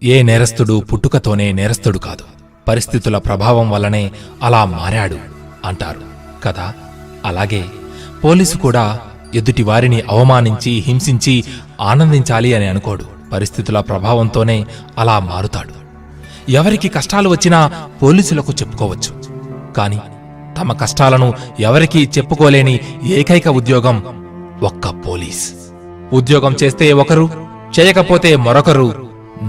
ఏ నేరస్తుడు పుట్టుకతోనే నేరస్తుడు కాదు, పరిస్థితుల ప్రభావం వల్లనే అలా మారాడు అంటారు కదా. అలాగే పోలీసు కూడా ఎదుటివారిని అవమానించి హింసించి ఆనందించాలి అని అనుకోడు. పరిస్థితుల ప్రభావంతోనే అలా మారుతాడు. ఎవరికి కష్టాలు వచ్చినా పోలీసులకు చెప్పుకోవచ్చు. కాని తమ కష్టాలను ఎవరికీ చెప్పుకోలేని ఏకైక ఉద్యోగం ఒక్క పోలీస్. ఉద్యోగం చేస్తే ఒకరు, చేయకపోతే మరొకరు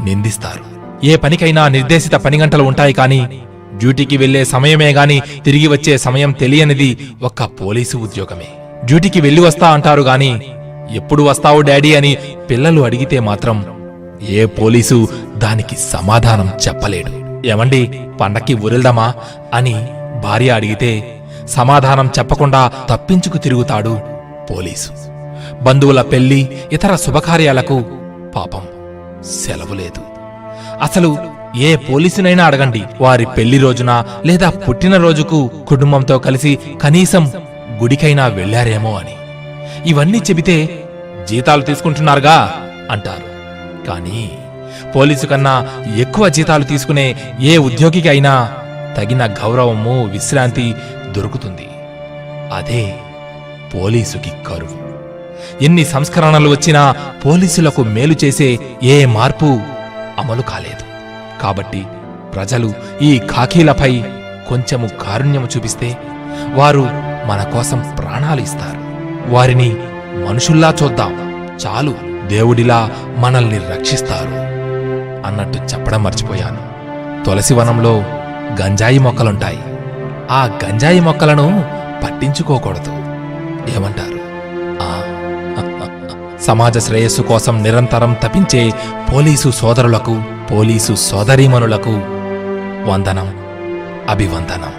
నిందిస్తారు. ఏ పనికైనా నిర్దేశిత పని గంటలు ఉంటాయి కాని డ్యూటీకి వెళ్లే సమయమే గాని తిరిగి వచ్చే సమయం తెలియనిది ఒక్క పోలీసు ఉద్యోగమే. డ్యూటీకి వెళ్లి వస్తా అంటారు గాని ఎప్పుడు వస్తావు డాడీ అని పిల్లలు అడిగితే మాత్రం ఏ పోలీసు దానికి సమాధానం చెప్పలేడు. ఏమండి పండక్కి ఊరెళ్దామా అని భార్య అడిగితే సమాధానం చెప్పకుండా తప్పించుకు తిరుగుతాడు పోలీసు. బంధువుల పెళ్లి, ఇతర శుభకార్యాలకు పాపం సెలవు లేదు. అసలు ఏ పోలీసునైనా అడగండి, వారి పెళ్లి రోజున లేదా పుట్టినరోజుకు కుటుంబంతో కలిసి కనీసం గుడికైనా వెళ్లారేమో అని. ఇవన్నీ చెబితే జీతాలు తీసుకుంటున్నారుగా అంటారు. కానీ పోలీసు కన్నా ఎక్కువ జీతాలు తీసుకునే ఏ ఉద్యోగికి అయినా తగిన గౌరవము, విశ్రాంతి దొరుకుతుంది. అదే పోలీసుకి కరువు. ఎన్ని సంస్కరణలు వచ్చినా పోలీసులకు మేలు చేసే ఏ మార్పు అమలు కాలేదు. కాబట్టి ప్రజలు ఈ ఖాకీలపై కొంచెము కారుణ్యము చూపిస్తే వారు మన కోసం ప్రాణాలు ఇస్తారు. వారిని మనుషుల్లా చూద్దాం, చాలు, దేవుడిలా మనల్ని రక్షిస్తారు అన్నట్టు చెప్పడం మర్చిపోయాను. తులసివనంలో గంజాయి మొక్కలుంటాయి. ఆ గంజాయి మొక్కలను పట్టించుకోకూడదు. ఏమంటారు? సమాజ శ్రేయస్సు కోసం నిరంతరం తపించే పోలీసు సోదరులకు, పోలీసు సోదరీమణులకు వందనం, అభివందనం.